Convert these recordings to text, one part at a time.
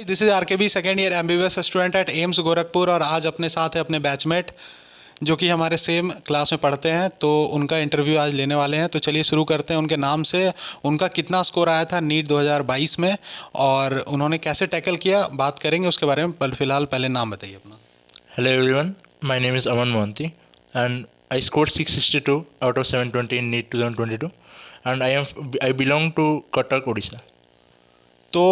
This is RKB second year MBBS student at AIIMS Gorakhpur और आज अपने साथ है अपने बैचमेट जो कि हमारे सेम क्लास में पढ़ते हैं, तो उनका इंटरव्यू आज लेने वाले हैं। तो चलिए शुरू करते हैं उनके नाम से। उनका कितना स्कोर आया था नीट 2022 में और उन्होंने कैसे टैकल किया बात करेंगे उसके बारे में। पर फिलहाल पहले नाम बताइए अपना। Hello everyone, my name is Aman Mohanty and I scored 662 out of 720 in NEET 2022 and I belong to Cuttack, Odisha. तो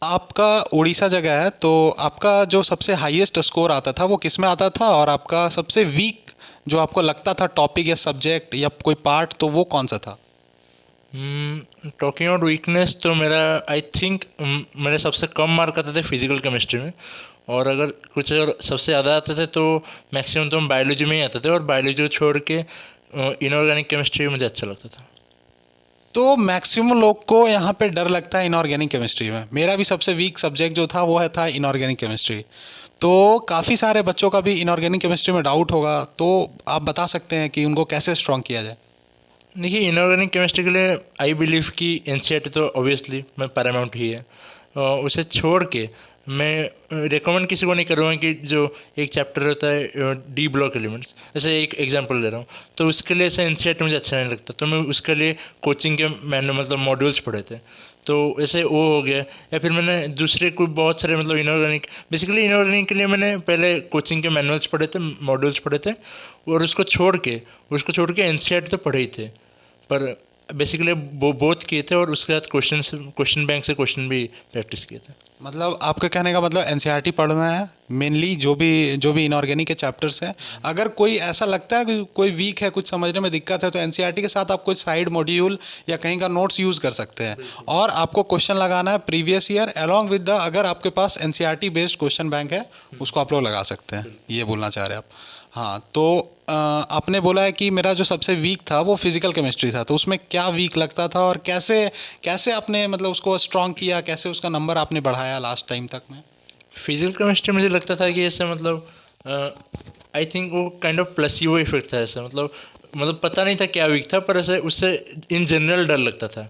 आपका उड़ीसा जगह है, तो आपका जो सबसे हाईएस्ट स्कोर आता था वो किस में आता था और आपका सबसे वीक जो आपको लगता था टॉपिक या सब्जेक्ट या कोई पार्ट, तो वो कौन सा था? टॉकिंग अबाउट वीकनेस तो मेरा आई थिंक मेरे सबसे कम मार्क आते थे फिजिकल केमिस्ट्री में, और अगर कुछ अगर सबसे ज़्यादा आते थे तो मैक्सिमम तो बायोलॉजी में ही आते थे, और बायोलॉजी को छोड़ के इनऑर्गेनिक केमिस्ट्री मुझे अच्छा लगता था। तो मैक्सिमम लोग को यहाँ पे डर लगता है इनऑर्गेनिक केमिस्ट्री में। मेरा भी सबसे वीक सब्जेक्ट जो था वो था इनऑर्गेनिक केमिस्ट्री। तो काफ़ी सारे बच्चों का भी इनऑर्गेनिक केमिस्ट्री में डाउट होगा, तो आप बता सकते हैं कि उनको कैसे स्ट्रॉन्ग किया जाए? देखिए, इनऑर्गेनिक केमिस्ट्री के लिए आई बिलीव कि एनसीईआरटी तो ऑब्वियसली मैं पैरामाउंट ही है। उसे छोड़ के मैं रिकमेंड किसी को नहीं करूँगा कि जो एक चैप्टर होता है डी ब्लॉक एलिमेंट्स, जैसे एक एग्जांपल दे रहा हूँ, तो उसके लिए ऐसे एनसीईआरटी मुझे अच्छा नहीं लगता, तो मैं उसके लिए कोचिंग के मैंने मतलब मॉड्यूल्स पढ़े थे, तो ऐसे वो हो गया। या फिर मैंने दूसरे कोई बहुत सारे मतलब इनऑर्गेनिक के लिए मैंने पहले कोचिंग के मैनुअल्स पढ़े थे, मॉड्यूल्स पढ़े थे, और उसको छोड़ के एनसीईआरटी तो पढ़े ही थे, पर बेसिकली वो बोथ किए थे, और उसके साथ क्वेश्चन बैंक से क्वेश्चन भी प्रैक्टिस किए थे। मतलब आपके कहने का मतलब एनसीईआरटी पढ़ना है मेनली, जो भी इनऑर्गेनिक के चैप्टर्स हैं। अगर कोई ऐसा लगता है कि कोई वीक है, कुछ समझने में दिक्कत है, तो एनसीईआरटी के साथ आप कुछ साइड मॉड्यूल या कहीं का नोट्स यूज़ कर सकते हैं और आपको क्वेश्चन लगाना है previous year along with the, अगर आपके पास एनसीईआरटी बेस्ड क्वेश्चन बैंक है उसको आप लोग लगा सकते हैं, ये बोलना चाह रहे हैं आप। हाँ, तो आपने बोला है कि मेरा जो सबसे वीक था वो फिजिकल केमिस्ट्री था, तो उसमें क्या वीक लगता था और कैसे कैसे आपने मतलब उसको स्ट्रॉन्ग किया, कैसे उसका नंबर आपने बढ़ाया लास्ट टाइम तक में? फिजिकल केमिस्ट्री मुझे लगता था कि ऐसे मतलब आई थिंक वो काइंड ऑफ प्लेसिबो इफेक्ट था, ऐसा मतलब पता नहीं था क्या वीक था, पर ऐसे उससे इन जनरल डर लगता था,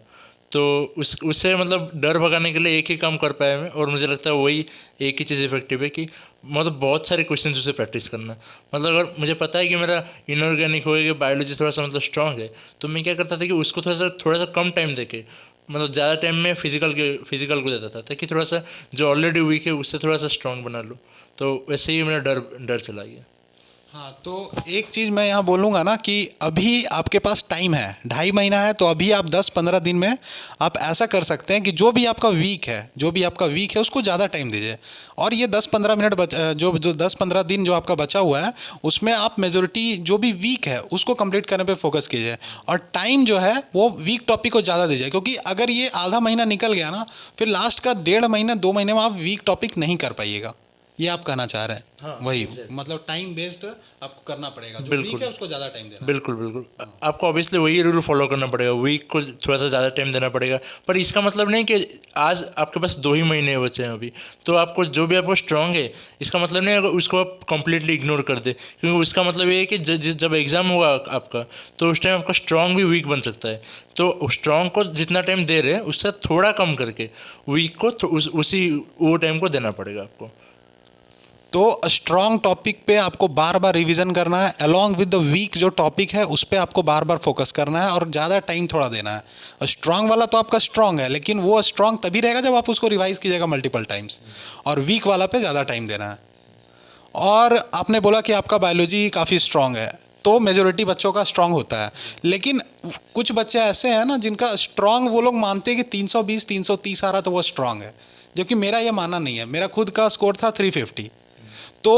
तो उससे मतलब डर भगाने के लिए एक ही काम कर पाया मैं, और मुझे लगता है वही एक ही चीज़ इफेक्टिव है कि मतलब बहुत सारे क्वेश्चन उसे प्रैक्टिस करना। मतलब अगर मुझे पता है कि मेरा इनऑर्गेनिक होएगा, बायोलॉजी थोड़ा सा मतलब स्ट्रॉन्ग है, तो मैं क्या करता था कि उसको थोड़ा सा कम टाइम देके मतलब ज़्यादा टाइम में फिजिकल को देता था, ताकि थोड़ा सा जो ऑलरेडी वीक है उससे थोड़ा सा स्ट्रॉन्ग बना लो, तो वैसे ही मेरा डर चला गया। हाँ, तो एक चीज़ मैं यहाँ बोलूँगा ना कि अभी आपके पास टाइम है, 2.5 महीना है, तो अभी आप 10-15 दिन में आप ऐसा कर सकते हैं कि जो भी आपका वीक है उसको ज़्यादा टाइम दीजिए। और ये 10-15 मिनट जो 10-15 दिन जो आपका बचा हुआ है उसमें आप मेजोरिटी जो भी वीक है उसको कंप्लीट करने पे फोकस कीजिए, और टाइम जो है वो वीक टॉपिक को ज़्यादा दीजिए, क्योंकि अगर ये आधा महीना निकल गया ना, फिर लास्ट का 1.5 महीना 2 महीने में आप वीक टॉपिक नहीं कर पाइएगा। ये आप कहना चाह रहे हैं? हाँ, वही exactly. मतलब टाइम बेस्ड आपको करना पड़ेगा, जो बिल्कुल वीक है उसको ज़्यादा टाइम देना। बिल्कुल आपको ऑब्वियसली वही रूल फॉलो करना पड़ेगा, वीक को थोड़ा सा ज़्यादा टाइम देना पड़ेगा, पर इसका मतलब नहीं कि आज आपके पास 2 ही महीने बचे हैं अभी, तो आपको जो भी आपको स्ट्रांग है, इसका मतलब नहीं है उसको आप कंप्लीटली इग्नोर कर दे, क्योंकि उसका मतलब ये है कि जब एग्ज़ाम होगा आपका, तो उस टाइम आपका स्ट्रांग भी वीक बन सकता है, तो स्ट्रांग को जितना टाइम दे रहे हैं उससे थोड़ा कम करके वीक को वो टाइम को देना पड़ेगा आपको। तो स्ट्रॉन्ग टॉपिक पे आपको बार बार रिवीजन करना है, अलॉन्ग विद द वीक जो टॉपिक है उस पर आपको बार बार फोकस करना है और ज़्यादा टाइम थोड़ा देना है। स्ट्रॉन्ग वाला तो आपका स्ट्रॉन्ग है, लेकिन वो स्ट्रॉन्ग तभी रहेगा जब आप उसको रिवाइज कीजिएगा मल्टीपल टाइम्स, और वीक वाला पे ज़्यादा टाइम देना है। और आपने बोला कि आपका बायोलॉजी काफ़ी स्ट्रॉन्ग है, तो मेजोरिटी बच्चों का स्ट्रॉन्ग होता है, लेकिन कुछ बच्चे ऐसे हैं ना जिनका स्ट्रॉन्ग वो लोग मानते हैं कि 320 330 आ रहा तो वो स्ट्रॉन्ग है, जबकि मेरा ये मानना नहीं है। मेरा खुद का स्कोर था 350, तो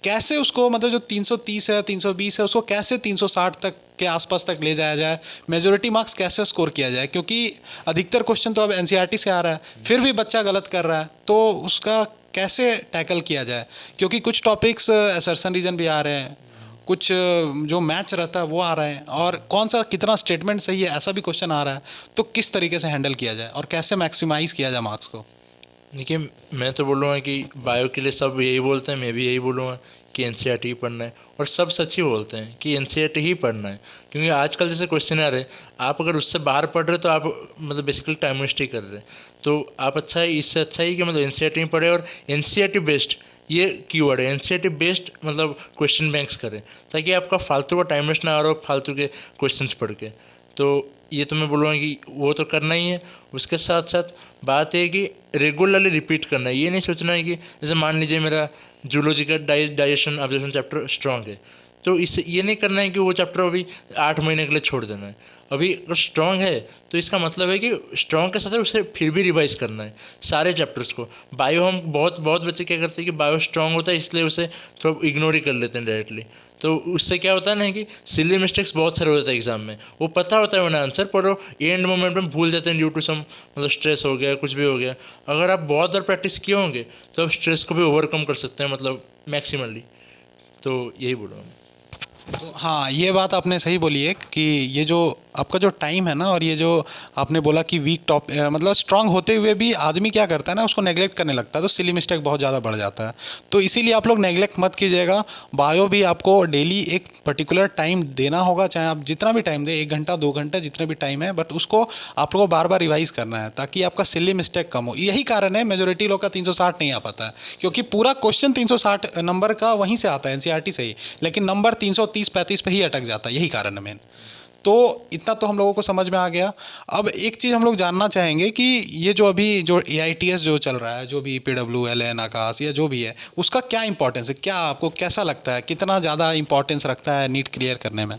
कैसे उसको मतलब जो 330 है 320 है उसको कैसे 360 तक के आसपास तक ले जाया जाए, मेजोरिटी मार्क्स कैसे स्कोर किया जाए, क्योंकि अधिकतर क्वेश्चन तो अब एनसीईआरटी से आ रहा है, फिर भी बच्चा गलत कर रहा है, तो उसका कैसे टैकल किया जाए? क्योंकि कुछ टॉपिक्स असर्शन रीजन भी आ रहे हैं, कुछ जो मैच रहता है वो आ रहे हैं, और कौन सा कितना स्टेटमेंट सही है ऐसा भी क्वेश्चन आ रहा है, तो किस तरीके से हैंडल किया जाए और कैसे मैक्सिमाइज किया जाए मार्क्स को? देखिए, मैं तो बोलूँगा कि बायो के लिए सब यही बोलते हैं, मैं भी यही बोलूँगा कि एनसीईआरटी ही पढ़ना है, और सब सच ही बोलते हैं कि एनसीईआरटी ही पढ़ना है, क्योंकि आजकल जैसे क्वेश्चन आ रहे हैं, आप अगर उससे बाहर पढ़ रहे हो तो आप मतलब बेसिकली टाइम वेस्ट ही कर रहे हैं। तो आप अच्छा है, इससे अच्छा ही कि मतलब एनसीईआरटी में पढ़े, और एनसीईआरटी बेस्ड ये कीवर्ड है, एनसीईआरटी बेस्ड मतलब क्वेश्चन बैंक्स करें, ताकि आपका फालतू का टाइम वेस्ट ना आ रहा हो फालतू के क्वेश्चंस पढ़ के। तो ये तो मैं बोलूँगा कि वो तो करना ही है। उसके साथ साथ बात है कि रेगुलरली रिपीट करना है। ये नहीं सोचना है कि जैसे मान लीजिए मेरा जूलॉजी का डाइजेशन ऑब्जर्वेशन चैप्टर स्ट्रॉन्ग है, तो इससे ये नहीं करना है कि वो चैप्टर अभी 8 महीने के लिए छोड़ देना है। अभी अगर स्ट्रॉन्ग है तो इसका मतलब है कि स्ट्रॉन्ग के साथ उसे फिर भी रिवाइज करना है सारे चैप्टर्स को। बायो हम बहुत बहुत बच्चे क्या करते हैं कि बायो स्ट्रॉन्ग होता है इसलिए उसे थोड़ा इग्नोर ही कर लेते हैं डायरेक्टली। तो उससे क्या होता है ना कि सिली मिस्टेक्स बहुत सारे हो जाते हैं एग्जाम में, वो पता होता है उन्हें आंसर, पर वो एंड मोमेंट में भूल जाते हैं ड्यू टू सम मतलब स्ट्रेस हो गया, कुछ भी हो गया। अगर आप बहुत बार प्रैक्टिस किए होंगे तो आप स्ट्रेस को भी ओवरकम कर सकते हैं मतलब मैक्सिमली। तो यही बोलूँगा मैं। तो हाँ, ये बात आपने सही बोली है कि ये जो आपका जो टाइम है ना, और ये जो आपने बोला कि वीक टॉप मतलब स्ट्रांग होते हुए भी आदमी क्या करता है ना, उसको नेगलेक्ट करने लगता है, तो सिली मिस्टेक बहुत ज़्यादा बढ़ जाता है। तो इसीलिए आप लोग नेगलेक्ट मत कीजिएगा। बायो भी आपको डेली एक पर्टिकुलर टाइम देना होगा, चाहे आप जितना भी टाइम दें, 1 घंटा 2 घंटे जितने भी टाइम है, बट उसको आप लोगों को बार बार रिवाइज करना है ताकि आपका सिली मिस्टेक कम हो। यही कारण है मेजोरिटी लोग का 360 नहीं आ पाता है, क्योंकि पूरा क्वेश्चन 360 नंबर का वहीं से आता है, एनसीईआरटी से ही, लेकिन नंबर 330-35 पे ही अटक जाता है। यही कारण है मेन। तो इतना तो हम लोगों को समझ में आ गया। अब एक चीज़ हम लोग जानना चाहेंगे कि ये जो अभी जो AITS जो चल रहा है, जो भी PWLN आकाश या जो भी है, उसका क्या इंपॉर्टेंस है? क्या आपको कैसा लगता है, कितना ज़्यादा इंपॉर्टेंस रखता है नीट क्लियर करने में?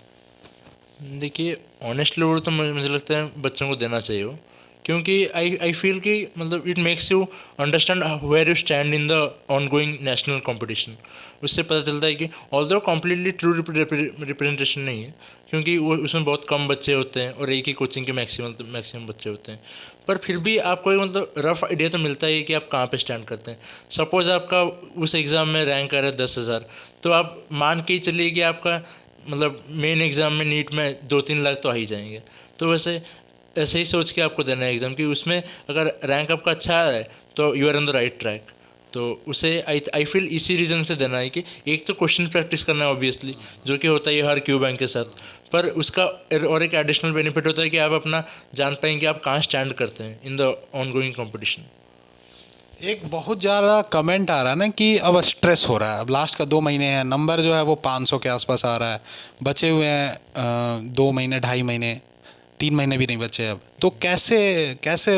देखिए ऑनेस्टली बोलो तो मुझे लगता है बच्चों को देना चाहिए वो, क्योंकि आई फील कि मतलब it makes you understand where you stand in the ongoing national competition. उससे पता चलता है कि ऑल्दो कम्प्लीटली ट्रू रिप्रेजेंटेशन नहीं है, क्योंकि वो उसमें बहुत कम बच्चे होते हैं और एक ही कोचिंग के मैक्सिमम बच्चे होते हैं, पर फिर भी आपको एक मतलब रफ आइडिया तो मिलता है कि आप कहाँ पे स्टैंड करते हैं। सपोज़ आपका उस एग्ज़ाम में रैंक आ रहा है 10,000, तो आप मान के ही चलिए कि आपका मतलब मेन एग्ज़ाम में नीट में 2-3 लाख तो आ ही जाएंगे। तो वैसे ऐसे ही सोच के आपको देना है एग्ज़ाम कि उसमें अगर रैंक आपका अच्छा आ रहा है तो you are on the right track. तो उसे आई फील इसी रीज़न से देना है कि एक तो क्वेश्चन प्रैक्टिस करना है ऑब्वियसली, जो कि होता है हर क्यू बैंक के साथ, पर उसका और एक एडिशनल बेनिफिट होता है कि आप अपना जान पाएंगे कि आप कहाँ स्टैंड करते हैं इन द ऑन गोइंग कॉम्पिटिशन। एक बहुत ज़्यादा कमेंट आ रहा है ना कि अब स्ट्रेस हो रहा है, अब लास्ट का 2 महीने हैं, नंबर जो है वो 500 के आसपास आ रहा है, बचे हुए हैं 2 महीने 2.5 महीने, 3 महीने भी नहीं बचे अब। तो कैसे कैसे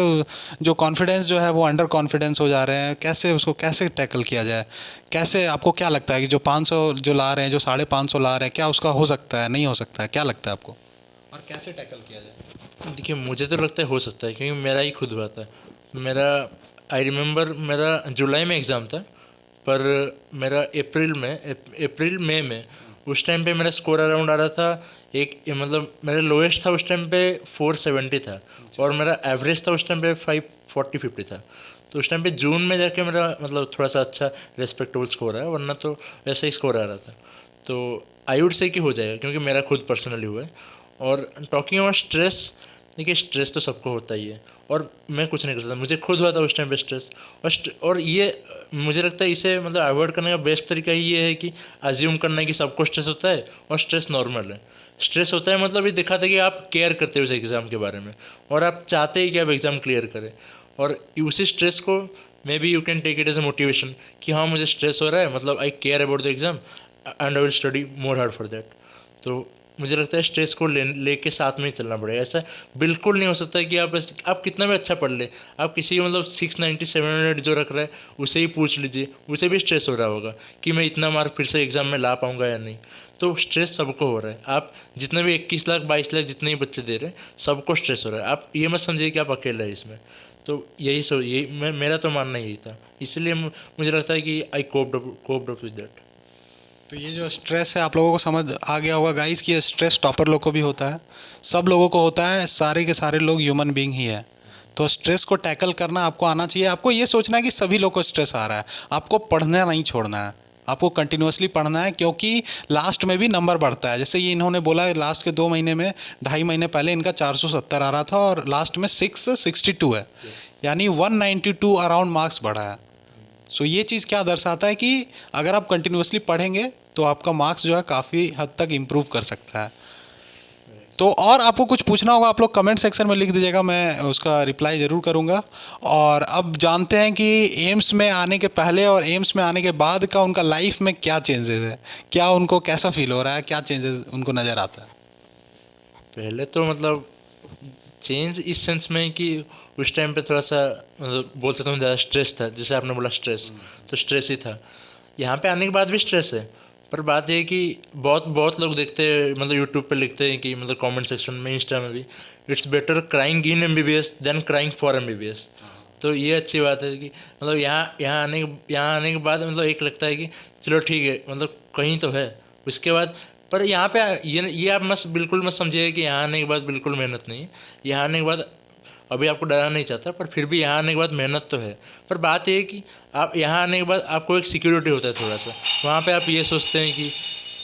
जो कॉन्फिडेंस जो है वो अंडर कॉन्फिडेंस हो जा रहे हैं, कैसे उसको कैसे टैकल किया जाए? कैसे आपको क्या लगता है कि जो 500 जो ला रहे हैं, जो 550 ला रहे हैं, क्या उसका हो सकता है, नहीं हो सकता है? क्या लगता है आपको, और कैसे टैकल किया जाए? देखिए मुझे तो लगता है हो सकता है, क्योंकि मेरा ही खुद हुआ था। मेरा आई रिमेंबर मेरा जुलाई में एग्ज़ाम था, पर मेरा अप्रैल मई में उस टाइम पे मेरा स्कोर अराउंड आ रहा था एक मतलब मेरा लोएस्ट था उस टाइम पे 470 था, और मेरा एवरेज था उस टाइम पे 540-50 था। तो उस टाइम पे जून में जाके मेरा मतलब थोड़ा सा अच्छा रेस्पेक्टेबल स्कोर आया, वरना तो वैसे ही स्कोर आ रहा था। तो आई वुड से कि हो जाएगा, क्योंकि मेरा खुद पर्सनली हुआ है। और टॉकिंग अबाउट स्ट्रेस, देखिए स्ट्रेस तो सबको होता ही है, और मैं कुछ नहीं कर सकता, मुझे खुद हुआ था उस टाइम पे स्ट्रेस। और ये मुझे लगता है इसे मतलब अवॉइड करने का बेस्ट तरीका ही ये है कि अज्यूम करना है कि सबको स्ट्रेस होता है और स्ट्रेस नॉर्मल है। स्ट्रेस होता है मतलब ये दिखाता है कि आप केयर करते हो उस एग्ज़ाम के बारे में, और आप चाहते हैं कि आप एग्ज़ाम क्लियर करें, और उसी स्ट्रेस को may be you can take it as a motivation कि हाँ मुझे स्ट्रेस हो रहा है, मतलब I care about the exam and I will study more hard for that. तो मुझे लगता है स्ट्रेस को लेके साथ में ही चलना पड़ेगा। ऐसा बिल्कुल नहीं हो सकता कि आप कितना भी अच्छा पढ़ ले, आप किसी मतलब 690 700 जो रख रहा है उसे ही पूछ लीजिए, उसे भी स्ट्रेस हो रहा होगा कि मैं इतना मार्क फिर से एग्ज़ाम में ला पाऊंगा या नहीं। तो स्ट्रेस सबको हो रहा है, आप जितने भी 21 लाख 22 लाख जितने भी बच्चे दे रहे हैं सबको स्ट्रेस हो रहा है। आप ये मत समझिए कि आप अकेले हैं इसमें। तो यही मेरा तो मानना यही था, इसलिए मुझे लगता है कि आई कोप्ड अप विद दैट। तो ये जो स्ट्रेस है आप लोगों को समझ आ गया होगा गाइस कि ये स्ट्रेस टॉपर लोग को भी होता है, सब लोगों को होता है, सारे के सारे लोग ह्यूमन बीइंग ही है। तो स्ट्रेस को टैकल करना आपको आना चाहिए। आपको ये सोचना है कि सभी लोग को स्ट्रेस आ रहा है, आपको पढ़ना नहीं छोड़ना है, आपको कंटिन्यूसली पढ़ना है, क्योंकि लास्ट में भी नंबर बढ़ता है। जैसे ये इन्होंने बोला लास्ट के 2 महीने में, 2.5 महीने पहले इनका 470 आ रहा था और लास्ट में 662 है, यानी 192 अराउंड मार्क्स बढ़ा है। सो ये चीज़ क्या दर्शाता है कि अगर आप कंटिन्यूअसली पढ़ेंगे तो आपका मार्क्स जो है काफ़ी हद तक इम्प्रूव कर सकता है। तो और आपको कुछ पूछना होगा आप लोग कमेंट सेक्शन में लिख दीजिएगा, मैं उसका रिप्लाई ज़रूर करूँगा। और अब जानते हैं कि एम्स में आने के पहले और एम्स में आने के बाद का उनका लाइफ में क्या चेंजेस है, क्या उनको कैसा फील हो रहा है, क्या चेंजेस उनको नज़र आता है। पहले तो मतलब चेंज इस सेंस में कि उस टाइम पे थोड़ा सा मतलब बोल सकता हूँ ज़्यादा स्ट्रेस था, जैसे आपने बोला स्ट्रेस, तो स्ट्रेस ही था। यहाँ पे आने के बाद भी स्ट्रेस है, पर बात ये है कि बहुत बहुत लोग देखते हैं, मतलब यूट्यूब पे लिखते हैं कि मतलब कमेंट सेक्शन में, इंस्टा में भी, it's better crying in MBBS than crying for MBBS। तो ये अच्छी बात है कि मतलब यहाँ आने के बाद मतलब एक लगता है कि चलो ठीक है, मतलब कहीं तो है। उसके बाद पर यहाँ पे ये आप मत बिल्कुल मत समझिए कि यहाँ आने के बाद बिल्कुल मेहनत नहीं है। यहाँ आने के बाद अभी आपको डराना नहीं चाहता, पर फिर भी यहाँ आने के बाद मेहनत तो है। पर बात ये है कि आप यहाँ आने के बाद आपको एक सिक्योरिटी होता है थोड़ा सा, वहाँ पे आप ये सोचते हैं कि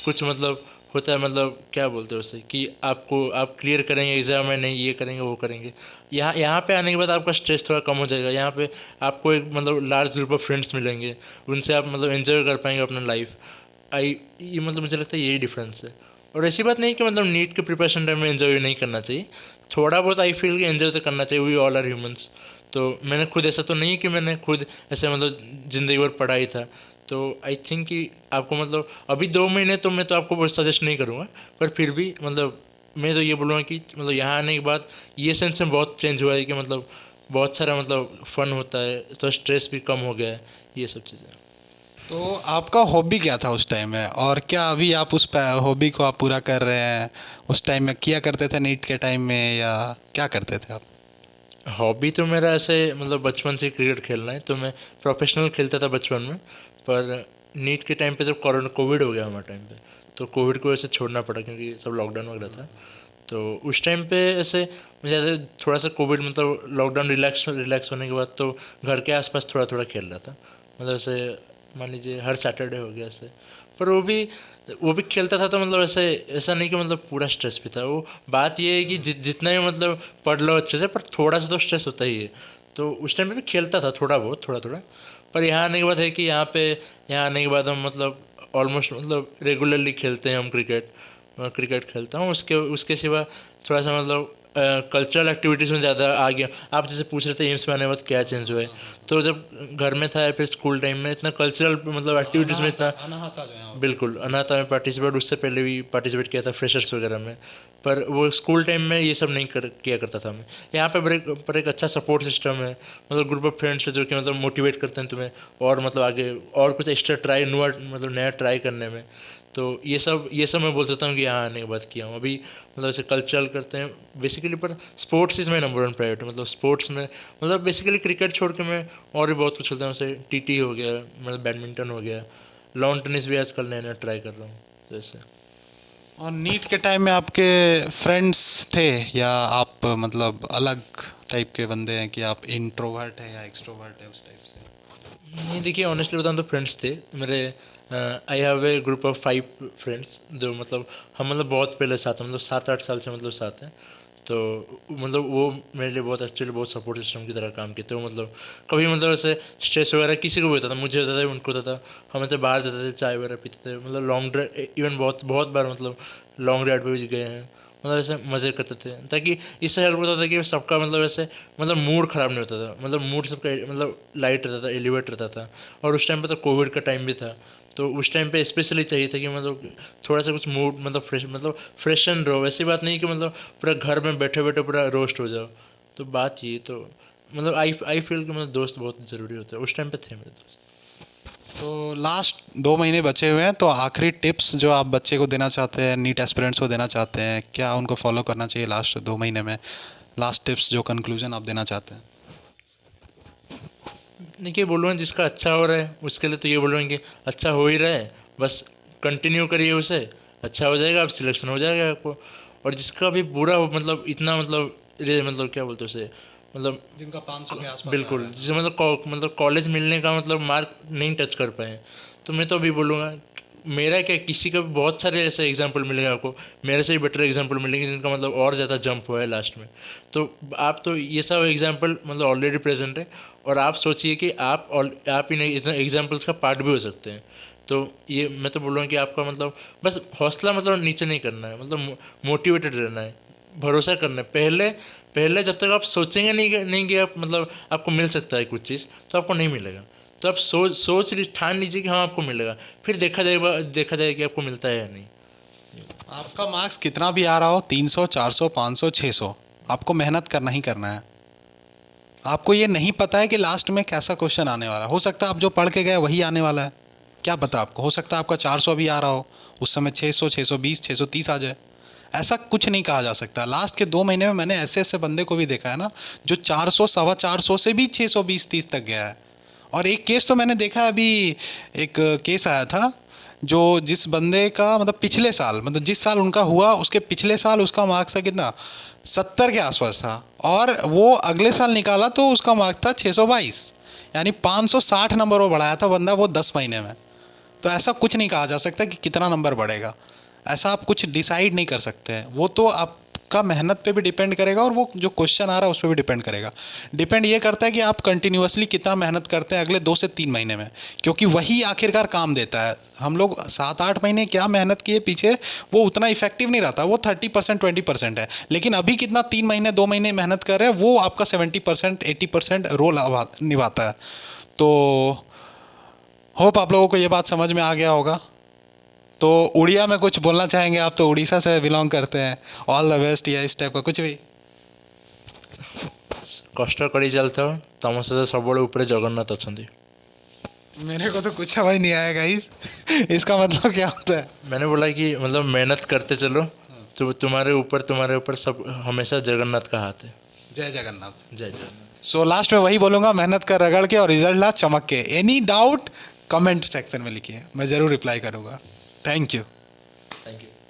कुछ मतलब होता है, मतलब क्या बोलते हैं उसे, कि आप क्लियर करेंगे एग्ज़ाम में, नहीं ये करेंगे वो करेंगे। यहाँ पे आने के बाद आपका स्ट्रेस थोड़ा कम हो जाएगा। यहाँ पे आपको एक मतलब लार्ज ग्रुप ऑफ फ्रेंड्स मिलेंगे, उनसे आप मतलब एंजॉय कर पाएंगे अपना लाइफ। ये मतलब मुझे लगता है यही डिफरेंस है। और ऐसी बात नहीं कि मतलब नीट के प्रिपरेशन टाइम में एंजॉय नहीं करना चाहिए, थोड़ा बहुत आई फील कि एंजॉय तो करना चाहिए, वी ऑल आर ह्यूमंस। तो मैंने खुद ऐसा तो नहीं कि मैंने खुद ऐसे मतलब ज़िंदगी भर पढ़ा ही था। तो आई थिंक कि आपको मतलब अभी 2 महीने तो मैं तो आपको सजेस्ट नहीं करूँगा, पर फिर भी मतलब मैं तो ये बोलूँगा कि मतलब यहाँ आने के बाद ये सेंस में बहुत चेंज हुआ है कि मतलब बहुत सारा मतलब फ़न होता है, तो स्ट्रेस भी कम हो गया है, ये सब चीज़ें। तो आपका हॉबी क्या था उस टाइम में, और क्या अभी आप उस हॉबी को आप पूरा कर रहे हैं, उस टाइम में किया करते थे नीट के टाइम में, या क्या करते थे आप। हॉबी तो मेरा ऐसे मतलब बचपन से क्रिकेट खेलना है, तो मैं प्रोफेशनल खेलता था बचपन में। पर नीट के टाइम पे जब कोविड हो गया हमारे टाइम पे, तो कोविड को ऐसे छोड़ना पड़ा क्योंकि सब लॉकडाउन वगैरह था। तो उस टाइम पे ऐसे मुझे ऐसे थोड़ा सा कोविड मतलब लॉकडाउन रिलैक्स होने के बाद तो घर के आसपास थोड़ा थोड़ा खेल रहा था, मतलब ऐसे मान लीजिए हर सैटरडे हो गया ऐसे। पर वो भी खेलता था, तो मतलब ऐसे ऐसा नहीं कि मतलब पूरा स्ट्रेस भी था। वो बात ये है कि जितना ही मतलब पढ़ लो अच्छे से, पर थोड़ा सा तो स्ट्रेस होता ही है। तो उस टाइम पे भी खेलता था थोड़ा बहुत, थोड़ा थोड़ा। पर यहाँ आने के बाद है कि यहाँ आने के बाद हम मतलब ऑलमोस्ट मतलब रेगुलरली खेलते हैं हम क्रिकेट। मैं क्रिकेट खेलता हूँ, उसके उसके सिवा थोड़ा सा मतलब कल्चरल एक्टिविटीज़ में ज़्यादा आ गया। आप जैसे पूछ रहे थे एम्स में आने के बाद क्या चेंज हुआ है, तो जब घर में था या फिर स्कूल टाइम में इतना कल्चरल मतलब एक्टिविटीज़ में इतना, बिल्कुल अनाथा में पार्टिसिपेट, उससे पहले भी पार्टिसिपेट किया था फ्रेशर्स वगैरह में। पर वो स्कूल टाइम में ये सब नहीं किया करता था मैं। यहाँ पर एक अच्छा सपोर्ट सिस्टम है, मतलब ग्रुप ऑफ फ्रेंड्स है जो कि मतलब मोटिवेट करते हैं तुम्हें और मतलब आगे और कुछ एक्स्ट्रा ट्राई नया ट्राई करने में। तो ये सब मैं बोल सकता हूँ कि यहाँ आने के बाद किया हूँ। अभी मतलब ऐसे कल्चरल करते हैं बेसिकली, पर sports is my number 1 priority. मतलब स्पोर्ट्स में मतलब बेसिकली क्रिकेट छोड़ के मैं और भी बहुत कुछ खेलता हूँ, जैसे TT हो गया, मतलब बैडमिंटन हो गया, लॉन टेनिस भी आजकल नया नया ट्राई कर रहा हूँ जैसे। और नीट के टाइम में आपके फ्रेंड्स थे, या आप मतलब अलग टाइप के बंदे हैं कि आप इंट्रोवर्ट है या एक्सट्रोवर्ट है उस टाइप से। नहीं देखिए, ऑनेस्टली बताऊँ तो फ्रेंड्स थे मेरे। I have a group of 5 friends जो मतलब हम मतलब बहुत पहले साथ हैं, मतलब 7-8 साल से मतलब साथ हैं। तो मतलब वो मेरे लिए बहुत एक्चुअली बहुत सपोर्ट सिस्टम की तरह काम किए थे। वो मतलब कभी मतलब ऐसे स्ट्रेस वगैरह किसी को भी होता था, मुझे होता था, उनको होता था, हम ऐसे बाहर जाते थे, चाय वगैरह पीते थे, मतलब लॉन्ग ड्राइव इवन बहुत बहुत बार मतलब लॉन्ग ड्राइव पे भी गए हैं, मतलब ऐसे मज़े करते थे। ताकि इससे हेल्प होता था कि सबका मतलब ऐसे मतलब मूड ख़राब नहीं होता था, मतलब मूड सबका मतलब लाइट रहता था, एलिवेट रहता था। और उस टाइम पे तो कोविड का टाइम भी था, तो उस टाइम पे स्पेशली चाहिए था कि मतलब थोड़ा सा कुछ मूड मतलब फ्रेशन रहो। ऐसी बात नहीं कि मतलब पूरा घर में बैठे बैठे पूरा रोस्ट हो जाओ। तो बात ये तो मतलब आई फील कि मतलब दोस्त बहुत ज़रूरी होते हैं, उस टाइम पे थे मेरे दोस्त। तो लास्ट 2 महीने बचे हुए हैं, तो आखिरी टिप्स जो आप बच्चे को देना चाहते हैं, नीट एस्पिरेंट्स को देना चाहते हैं, क्या उनको फॉलो करना चाहिए लास्ट 2 महीने में, लास्ट टिप्स जो कंक्लूजन आप देना चाहते हैं। देखिए, बोलूँगा जिसका अच्छा हो रहा है उसके लिए तो ये बोलूँगा कि अच्छा हो ही रहा है, बस कंटिन्यू करिए उसे, अच्छा हो जाएगा, आप सिलेक्शन हो जाएगा आपको। और जिसका भी बुरा हो, मतलब इतना मतलब क्या बोलते हैं उसे, मतलब जिनका 500 के आसपास आ बिल्कुल रहा है। जिसे मतलब कॉलेज मिलने का मतलब मार्क नहीं टच कर पाए, तो मैं तो अभी बोलूँगा मेरा क्या, किसी का भी बहुत सारे ऐसे एग्जांपल मिलेंगे आपको, मेरे से भी बेटर एग्जांपल मिलेंगे जिनका मतलब और ज़्यादा जंप हुआ है लास्ट में। तो आप तो ये सब एग्जांपल मतलब ऑलरेडी प्रेजेंट है, और आप सोचिए कि आप इन एग्जाम्पल्स का पार्ट भी हो सकते हैं। तो ये मैं तो बोल रहा हूँ कि आपका मतलब बस हौसला मतलब नीचे नहीं करना है, मतलब मोटिवेटेड रहना है, भरोसा करना है। पहले पहले जब तक आप सोचेंगे नहीं कि आप मतलब आपको मिल सकता है कुछ चीज़, तो आपको नहीं मिलेगा। तो आप ठान लीजिए कि हाँ आपको मिलेगा, फिर देखा जाएगा कि आपको मिलता है या नहीं। आपका मार्क्स कितना भी आ रहा हो, 300, 400, 500, 600, आपको मेहनत करना ही करना है। आपको ये नहीं पता है कि लास्ट में कैसा क्वेश्चन आने वाला है। हो सकता है आप जो पढ़ के गए वही आने वाला है, क्या पता आपको। हो सकता है आपका 400 भी आ रहा हो, उस समय 600, 620, 630 आ जाए। ऐसा कुछ नहीं कहा जा सकता। लास्ट के 2 महीने में मैंने ऐसे ऐसे बंदे को भी देखा है ना, जो 400, 425 से भी 620-30 तक गया है। और एक केस तो मैंने देखा है, अभी एक केस आया था, जो जिस बंदे का मतलब पिछले साल, मतलब जिस साल उनका हुआ उसके पिछले साल उसका मार्क्स था कितना, 70 के आसपास था, और वो अगले साल निकाला तो उसका मार्क्स था 622, यानी 560 नंबर वो बढ़ाया था बंदा वो 10 महीने में। तो ऐसा कुछ नहीं कहा जा सकता कि कितना नंबर बढ़ेगा, ऐसा आप कुछ डिसाइड नहीं कर सकते हैं। वो तो आपका मेहनत पे भी डिपेंड करेगा, और वो जो क्वेश्चन आ रहा है उस पर भी डिपेंड करेगा। डिपेंड ये करता है कि आप कंटिन्यूअसली कितना मेहनत करते हैं अगले 2 से 3 महीने में, क्योंकि वही आखिरकार काम देता है। हम लोग 7-8 महीने क्या मेहनत किए पीछे, वो उतना इफेक्टिव नहीं रहता, वो 30%, 20% है। लेकिन अभी कितना 3 महीने 2 महीने मेहनत कर रहे हैं, वो आपका 70%, 80% रोल निभाता है। तो होप आप लोगों को ये बात समझ में आ गया होगा। तो उड़िया में कुछ बोलना चाहेंगे आप, तो उड़ीसा से बिलोंग करते हैं, ऑल द बेस्ट या इस टाइप का कुछ भी? कष्ट करी चलता तुम सहित सब ऊपर जगन्नाथ अच्छा। मेरे को तो कुछ समझ नहीं आया गाइस, इसका मतलब क्या होता है? मैंने बोला कि मतलब मेहनत करते चलो, तो तुम्हारे ऊपर सब हमेशा जगन्नाथ का हाथ है। जय जगन्नाथ। जय जगन्नाथ। सो लास्ट में वही बोलूंगा, मेहनत कर रगड़ के और रिजल्ट ला चमक के। एनी डाउट कमेंट सेक्शन में लिखिए, मैं ज़रूर रिप्लाई करूंगा। Thank you.